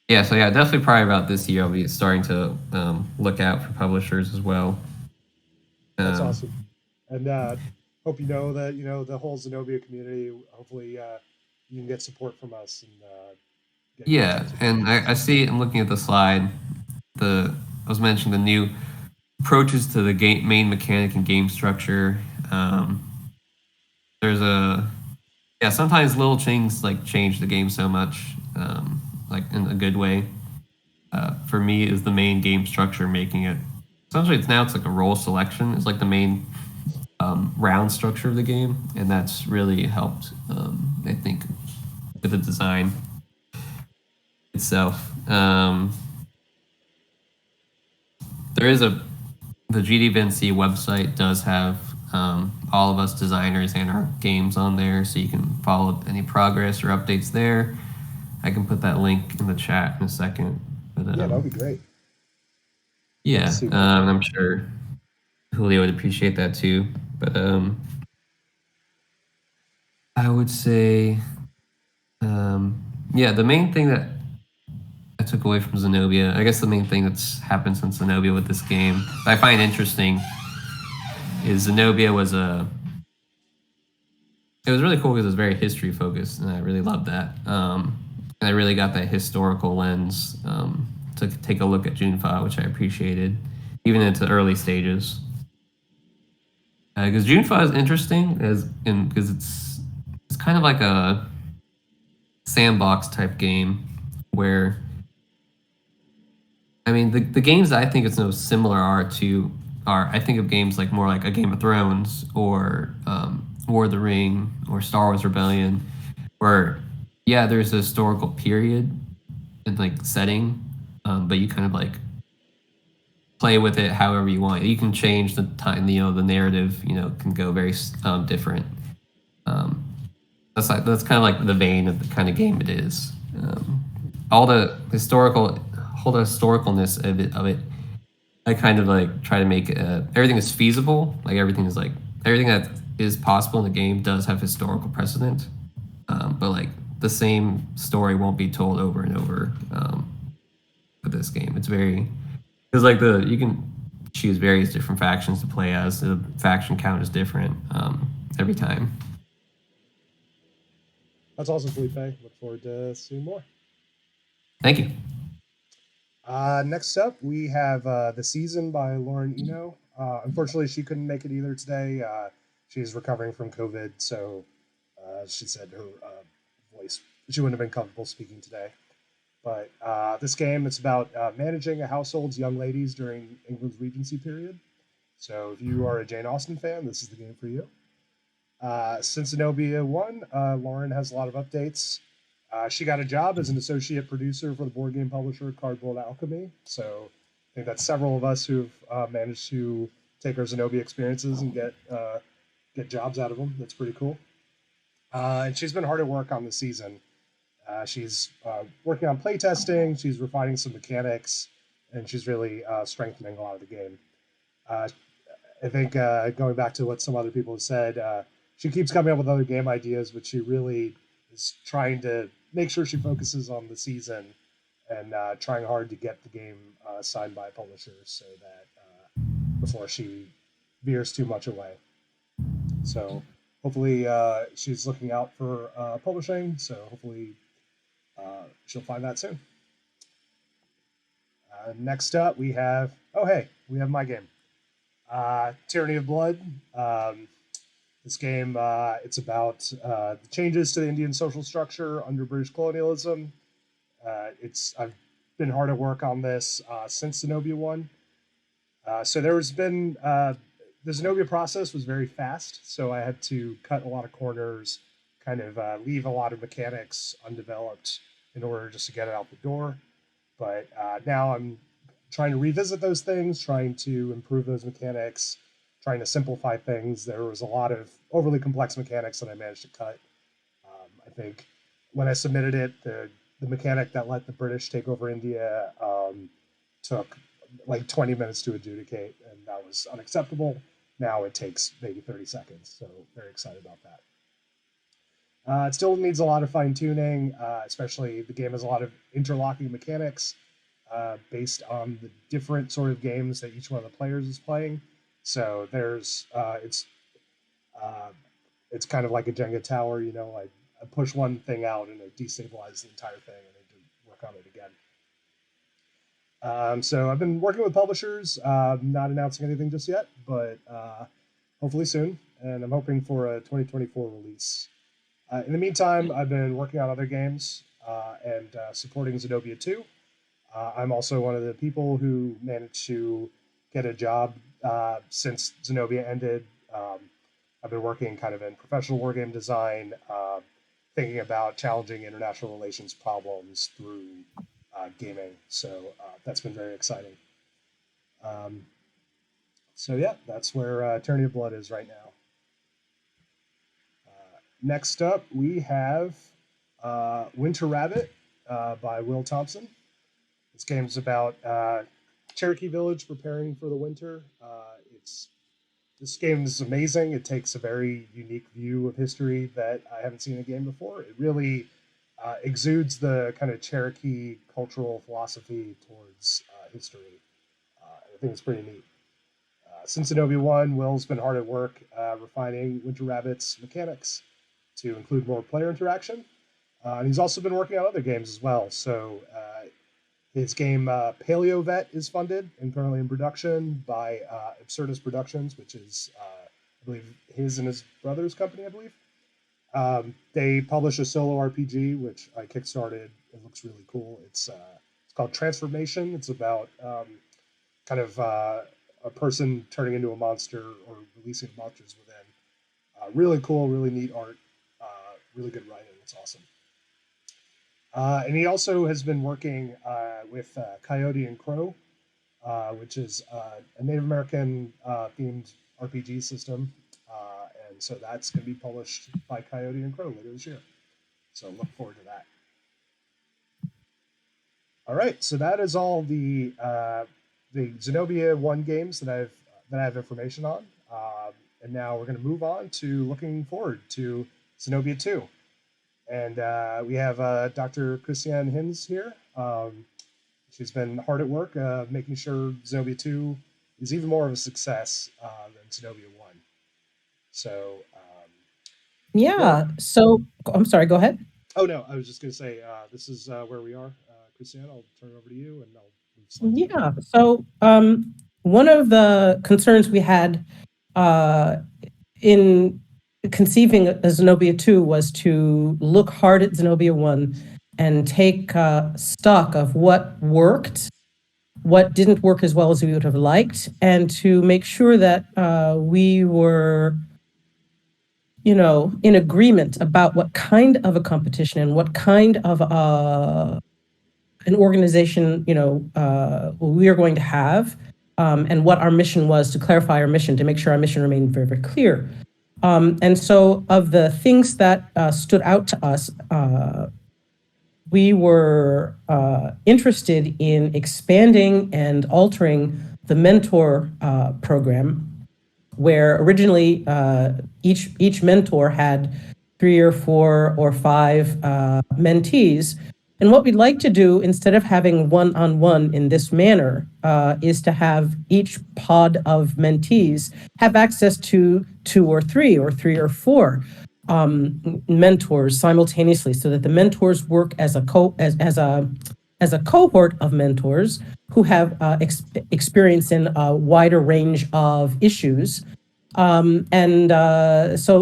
definitely probably about this year I'll be starting to look out for publishers as well. That's awesome, and hope you know that the whole Zenobia community. Hopefully, you can get support from us and and I see. I'm looking at the slide. I was mentioning the new approaches to the main mechanic and game structure. There's sometimes little things change the game so much, in a good way. For me, is the main game structure making it essentially it's like a role selection. It's like the main round structure of the game, and that's really helped. I think with the design itself. There is the GDVNC website does have all of us designers and our games on there, so you can follow any progress or updates there. I can put that link in the chat in a second. But, that would be great. Yeah, I'm sure Julio would appreciate that too. But I would say, the main thing that I took away from Zenobia, I guess the main thing that's happened since Zenobia with this game that I find interesting is Zenobia was it was really cool because it was very history focused, and I really loved that. And I really got that historical lens to take a look at Junfa, which I appreciated, even into early stages. Because Junfa is interesting because it's kind of like a sandbox type game where, I mean, the games that I think it's most similar I think of games more like a Game of Thrones or War of the Ring or Star Wars Rebellion, where there's a historical period and setting, but you kind of play with it however you want. You can change the time, the narrative, can go very different. That's kind of like the vein of the kind of game it is. All the historicalness of it. I kind of try to make everything is feasible. Everything that is possible in the game does have historical precedent, but the same story won't be told over and over with this game. It's very because you can choose various different factions to play as. The faction count is different every time. That's awesome, Felipe. Look forward to seeing more. Thank you. Next up, we have The Season by Lauren Eno. Unfortunately, she couldn't make it either today. She's recovering from COVID, so she said her voice, she wouldn't have been comfortable speaking today. But this game, it's about managing a household's young ladies during England's Regency period. So if you are a Jane Austen fan, this is the game for you. Since Zenobia 1, Lauren has a lot of updates. She got a job as an associate producer for the board game publisher Cardboard Alchemy. So I think that's several of us who've managed to take our Zenobia experiences and get jobs out of them. That's pretty cool. And she's been hard at work on the season. She's working on playtesting, she's refining some mechanics, and she's really strengthening a lot of the game. I think going back to what some other people have said, she keeps coming up with other game ideas, but she really is trying to make sure she focuses on the season and trying hard to get the game signed by publishers so that before she veers too much away. So hopefully she's looking out for publishing, so hopefully she'll find that soon. Next up, we have my game, Tyranny of Blood. This game, it's about the changes to the Indian social structure under British colonialism. I've been hard at work on this since Zenobia 1. So there's been the Zenobia process was very fast, so I had to cut a lot of corners, kind of leave a lot of mechanics undeveloped in order just to get it out the door. But now I'm trying to revisit those things, trying to improve those mechanics, trying to simplify things. There was a lot of overly complex mechanics that I managed to cut. I think when I submitted it, the mechanic that let the British take over India took like 20 minutes to adjudicate, and that was unacceptable. Now it takes maybe 30 seconds, so very excited about that. It still needs a lot of fine-tuning, especially the game has a lot of interlocking mechanics based on the different sort of games that each one of the players is playing. So there's it's kind of like a Jenga tower, you know, I push one thing out and it destabilizes the entire thing, and I need to work on it again. So I've been working with publishers, not announcing anything just yet, but hopefully soon, and I'm hoping for a 2024 release. In the meantime, I've been working on other games and supporting Zenobia 2. I'm also one of the people who managed to get a job since Zenobia ended. I've been working kind of in professional wargame design, thinking about challenging international relations problems through gaming. So that's been very exciting. So yeah, that's where Tyranny of Blood is right now. Next up, we have Winter Rabbit by Will Thompson. This game's about Cherokee Village preparing for the winter. This game is amazing. It takes a very unique view of history that I haven't seen in a game before. It really exudes the kind of Cherokee cultural philosophy towards history. I think it's pretty neat. Since Zenobia 1, Will's been hard at work refining Winter Rabbit's mechanics to include more player interaction. And he's also been working on other games as well. So his game Paleo Vet is funded and currently in production by Absurdist Productions, which is, I believe, his and his brother's company, I believe. They publish a solo RPG, which I kickstarted. It looks really cool. It's called Transformation. It's about kind of a person turning into a monster or releasing monsters within. Really cool, really neat art, really good writing. It's awesome. And he also has been working with Coyote and Crow, which is a Native American themed RPG system. And so that's going to be published by Coyote and Crow later this year. So look forward to that. All right, so that is all the Zenobia 1 games that I have information on. And now we're going to move on to looking forward to Zenobia 2. And we have Dr. Christiane Hinz here. She's been hard at work making sure Zenobia 2 is even more of a success than Zenobia 1. So, so I'm sorry, go ahead. Oh, no, I was just going to say, this is where we are. Christiane, I'll turn it over to you, and I'll move slides. Yeah, so one of the concerns we had in conceiving a Zenobia 2 was to look hard at Zenobia 1 and take stock of what worked, what didn't work as well as we would have liked, and to make sure that we were, in agreement about what kind of a competition and what kind of an organization, we are going to have, and what our mission was, to clarify our mission, to make sure our mission remained very, very clear. And so of the things that stood out to us, we were interested in expanding and altering the mentor program, where originally each mentor had 3 or 4 or 5 mentees And what we'd like to do, instead of having one-on-one in this manner, is to have each pod of mentees have access to 2 or 3 or 4 mentors simultaneously, so that the mentors work as a cohort of mentors who have experience in a wider range of issues. So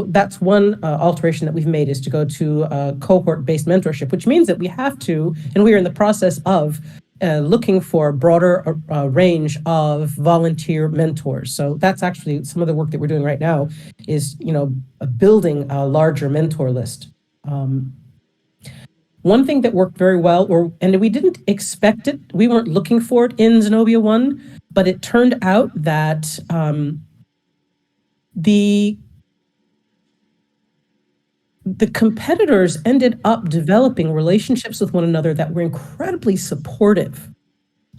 that's one alteration that we've made, is to go to cohort-based mentorship, which means that we have to, and we are in the process of looking for a broader range of volunteer mentors. So that's actually some of the work that we're doing right now, is building a larger mentor list. One thing that worked very well, and we didn't expect it, we weren't looking for it in Zenobia 1, but it turned out that the competitors ended up developing relationships with one another that were incredibly supportive,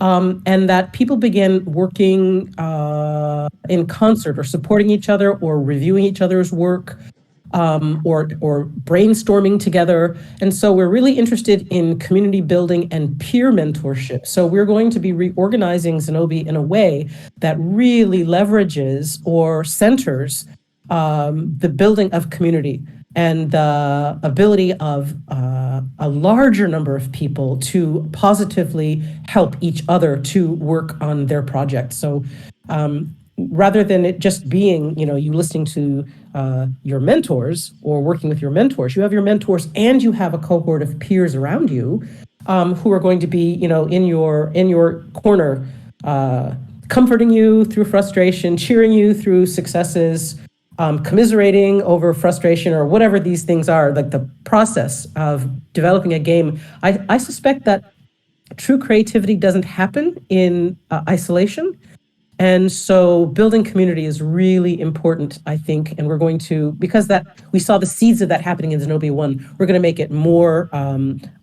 and that people began working in concert, or supporting each other, or reviewing each other's work, or brainstorming together. And so we're really interested in community building and peer mentorship. So we're going to be reorganizing Zenobia in a way that really leverages or centers the building of community and the ability of a larger number of people to positively help each other to work on their project. So rather than it just being, you listening to your mentors or working with your mentors, you have your mentors and you have a cohort of peers around you who are going to be, in your corner, comforting you through frustration, cheering you through successes, commiserating over frustration, or whatever these things are, like the process of developing a game. I suspect that true creativity doesn't happen in isolation. And so building community is really important, I think, and we're going to, because we saw the seeds of that happening in Zenobia 1, we're going to make it more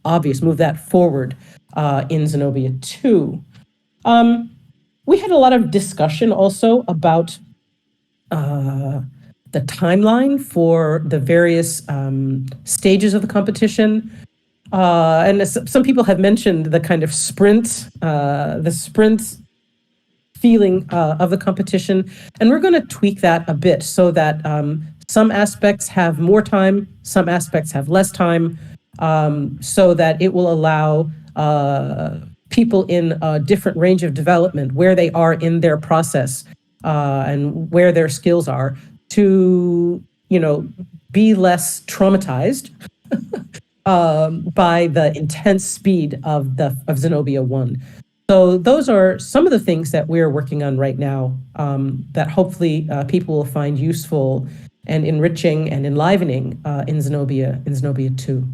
obvious, move that forward in Zenobia 2. We had a lot of discussion also about the timeline for the various stages of the competition. And some people have mentioned the kind of sprint feeling of the competition, and we're going to tweak that a bit so that some aspects have more time, some aspects have less time, so that it will allow people in a different range of development, where they are in their process and where their skills are, to be less traumatized by the intense speed of Zenobia 1. So those are some of the things that we're working on right now that hopefully people will find useful and enriching and enlivening in Zenobia 2.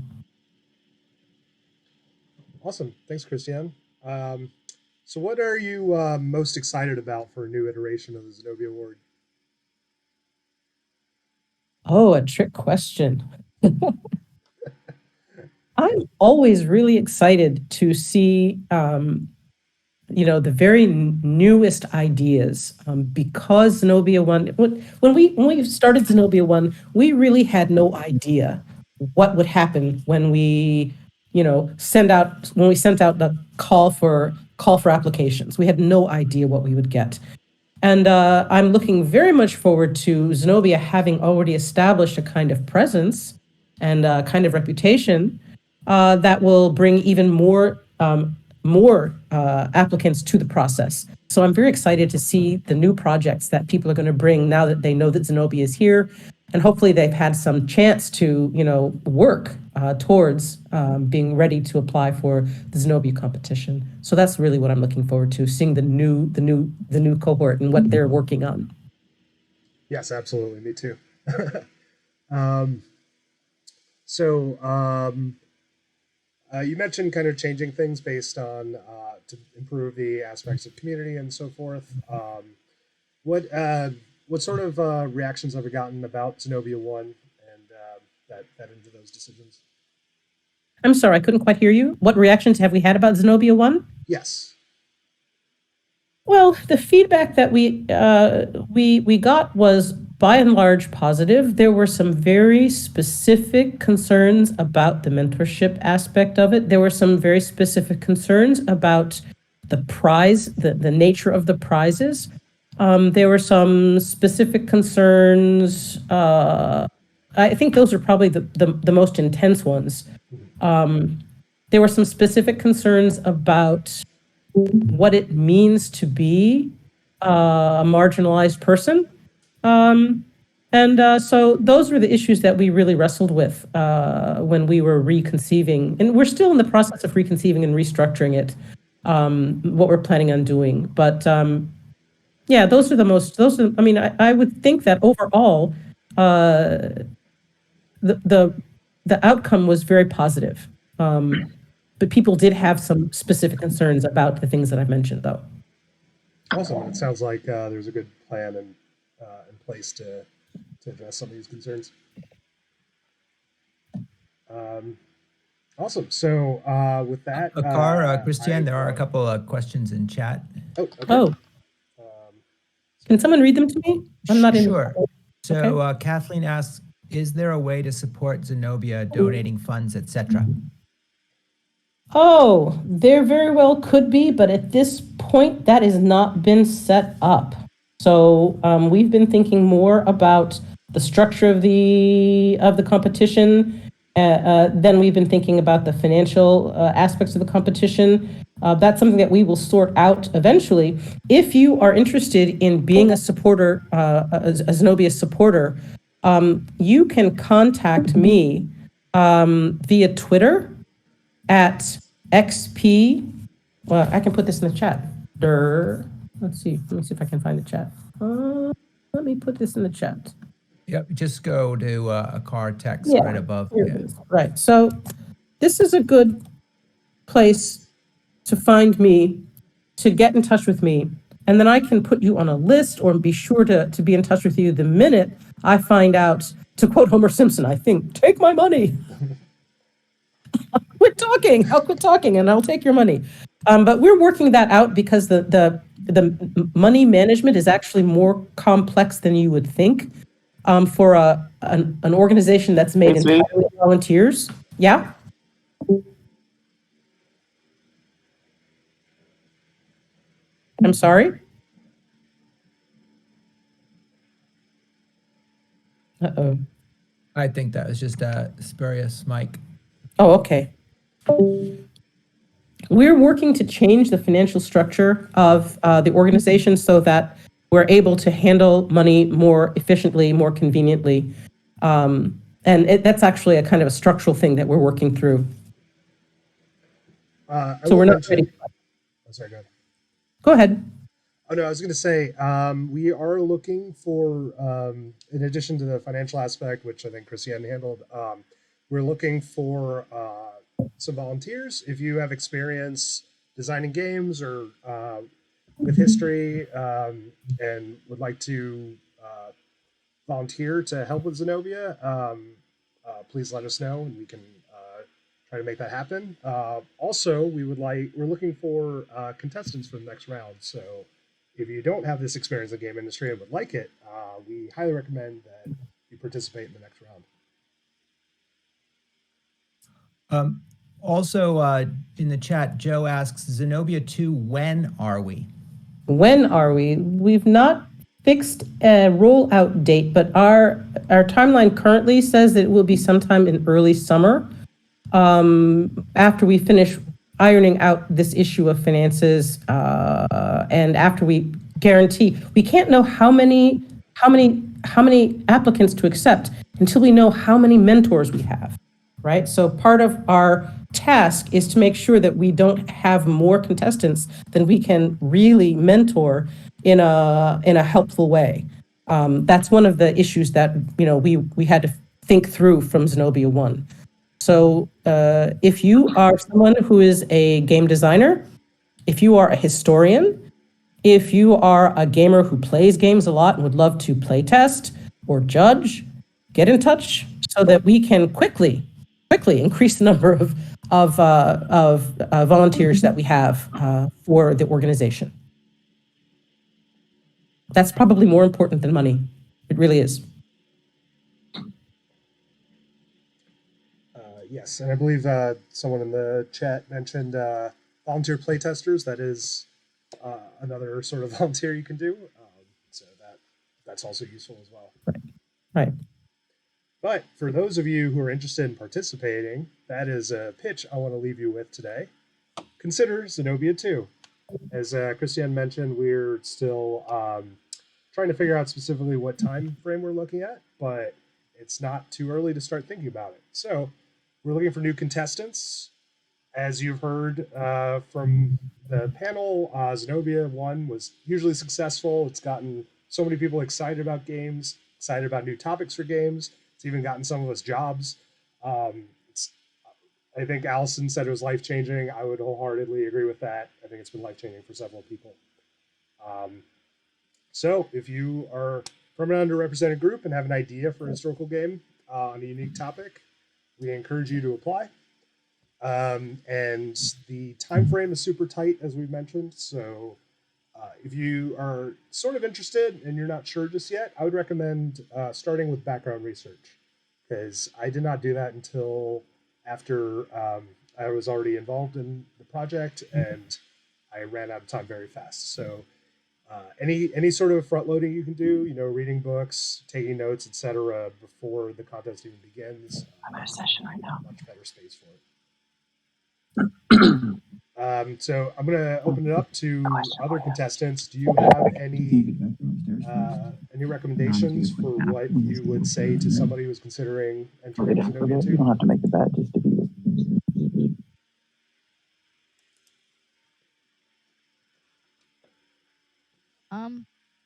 Awesome. Thanks, Christiane. So what are you most excited about for a new iteration of the Zenobia Award? Oh, a trick question. I'm always really excited to see the very newest ideas, because Zenobia 1, when we started Zenobia 1, we really had no idea what would happen when we sent out the call for applications. We had no idea what we would get. And I'm looking very much forward to Zenobia having already established a kind of presence and a kind of reputation that will bring even more applicants to the process. So I'm very excited to see the new projects that people are going to bring now that they know that Zenobia is here, and hopefully they've had some chance to work towards being ready to apply for the Zenobia competition. So that's really what I'm looking forward to, seeing the new cohort and what they're working on. Yes, absolutely. Me too. You mentioned kind of changing things based on to improve the aspects of community and so forth. What sort of reactions have you gotten about Zenobia 1 and that fed into those decisions? I'm sorry, I couldn't quite hear you. What reactions have we had about Zenobia 1? Yes. Well, the feedback that we got was by and large positive. There were some very specific concerns about the mentorship aspect of it. There were some very specific concerns about the prize, the nature of the prizes. There were some specific concerns. I think those are probably the most intense ones. There were some specific concerns about what it means to be a marginalized person. So those were the issues that we really wrestled with when we were reconceiving, and we're still in the process of reconceiving and restructuring it, what we're planning on doing. But yeah, I mean, I would think that overall, the outcome was very positive. But people did have some specific concerns about the things that I've mentioned, though. Awesome. It sounds like there's a good plan in place to address some of these concerns. Awesome. So with that, Christian, there are a couple of questions in chat. Oh, okay. Oh, can someone read them to me? I'm not in. Sure. So Okay. Kathleen asks, is there a way to support Zenobia donating funds, etc.? Oh, there very well could be, but at this point, that has not been set up. So we've been thinking more about the structure of the competition. Then we've been thinking about the financial aspects of the competition. That's something that we will sort out eventually. If you are interested in being a supporter, a Zenobia supporter, you can contact me via Twitter at XP. Well, I can put this in the chat. Let's see. Let me see if I can find the chat. Let me put this in the chat. Yep, just go to a card text Yeah, right above. here it is. Right. So this is a good place to find me, to get in touch with me. And then I can put you on a list or be sure to be in touch with you the minute I find out, to quote Homer Simpson, I think, take my money. I'll quit talking and I'll take your money. But we're working that out because the money management is actually more complex than you would think for an organization that's made entirely of volunteers. Yeah. I'm sorry. Uh-oh. I think that was just a spurious mic. Oh, okay. We're working to change the financial structure of the organization so that we're able to handle money more efficiently, more conveniently. And that's actually a kind of a structural thing that we're working through. So we're not ready. Oh, sorry, go ahead. Go ahead. Oh, no, I was going to say, we are looking for, in addition to the financial aspect, which I think Christiane handled, we're looking for some volunteers. If you have experience designing games or with history and would like to volunteer to help with Zenobia, please let us know and we can try to make that happen. Also, we're looking for contestants for the next round. So if you don't have this experience in the game industry and would like it, we highly recommend that you participate in the next round. Also, in the chat, Joe asks, Zenobia 2, when are we? When are we? We've not fixed a rollout date, but our timeline currently says that it will be sometime in early summer, after we finish ironing out this issue of finances, and after we guarantee, we can't know how many applicants to accept until we know how many mentors we have, right? So part of our task is to make sure that we don't have more contestants than we can really mentor in a helpful way. That's one of the issues that we had to think through from Zenobia 1. So if you are someone who is a game designer, if you are a historian, if you are a gamer who plays games a lot and would love to play test or judge, get in touch so that we can quickly increase the number of volunteers that we have for the organization. That's probably more important than money. It really is. Yes, and I believe someone in the chat mentioned volunteer playtesters. That is another sort of volunteer you can do. So that's also useful as well. Right. But for those of you who are interested in participating, that is a pitch I want to leave you with today. Consider Zenobia 2. As Christiane mentioned, we're still trying to figure out specifically what time frame we're looking at, but it's not too early to start thinking about it. So we're looking for new contestants. As you've heard from the panel, Zenobia 1 was hugely successful. It's gotten so many people excited about games, excited about new topics for games. It's even gotten some of us jobs. I think Allison said it was life-changing. I would wholeheartedly agree with that. I think it's been life-changing for several people. So if you are from an underrepresented group and have an idea for a historical game on a unique topic, we encourage you to apply. And the time frame is super tight, as we've mentioned. So if you are sort of interested and you're not sure just yet, I would recommend starting with background research, because I did not do that until after I was already involved in the project, and I ran out of time very fast. So any sort of front loading you can do, reading books, taking notes, etc., before the contest even begins, I'm in a session right now. much better space for it. So I'm going to open it up to other contestants. Do you have any recommendations for what you would say to somebody who's considering entering Zenobia 2? You don't have to make the bet just to be.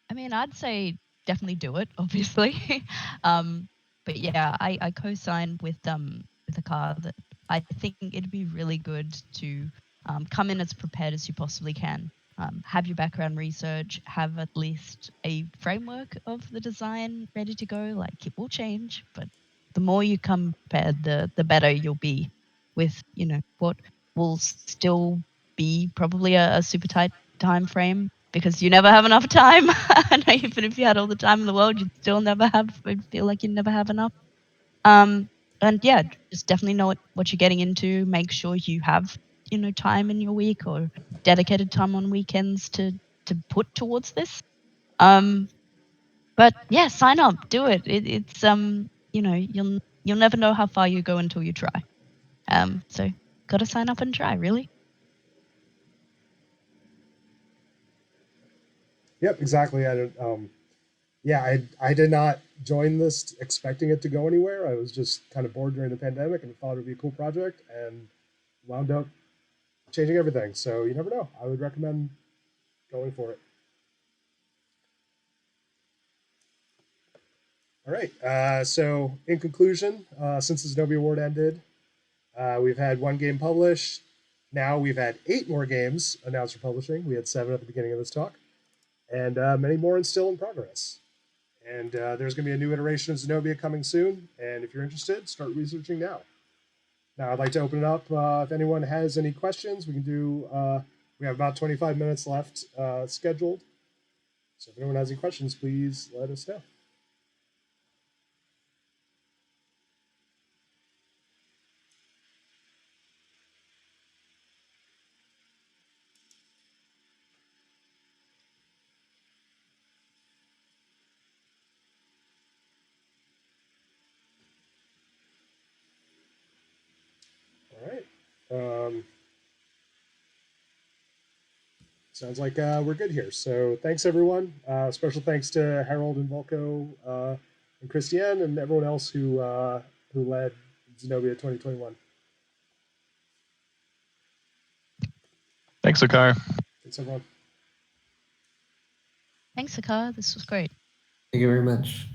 I mean, I'd say definitely do it, obviously. But yeah, I co-sign with the car that I think it'd be really good to come in as prepared as you possibly can. Have your background research, have at least a framework of the design ready to go. Like, it will change, but the more you come prepared, the better you'll be with, what will still be probably a super tight time frame, because you never have enough time. And even if you had all the time in the world, you'd still feel like you'd never have enough. And yeah, just definitely know what you're getting into. Make sure you have, time in your week or dedicated time on weekends to put towards this. But yeah, sign up, do it. It's you'll never know how far you go until you try. So gotta sign up and try, really. Yep, exactly. I did not join this expecting it to go anywhere. I was just kind of bored during the pandemic and thought it would be a cool project, and wound up changing everything. So you never know. I would recommend going for it. All right. So in conclusion, since the Zenobia Award ended, we've had one game published. Now we've had 8 more games announced for publishing. We had 7 at the beginning of this talk, and many more still in progress. And there's going to be a new iteration of Zenobia coming soon. And if you're interested, start researching now. Now, I'd like to open it up. If anyone has any questions, we can do. We have about 25 minutes left scheduled. So if anyone has any questions, please let us know. All right. Sounds like we're good here. So thanks, everyone. Special thanks to Harold and Volko and Christiane and everyone else who led Zenobia 2021. Thanks, Akar. Thanks, everyone. Thanks, Akar. This was great. Thank you very much.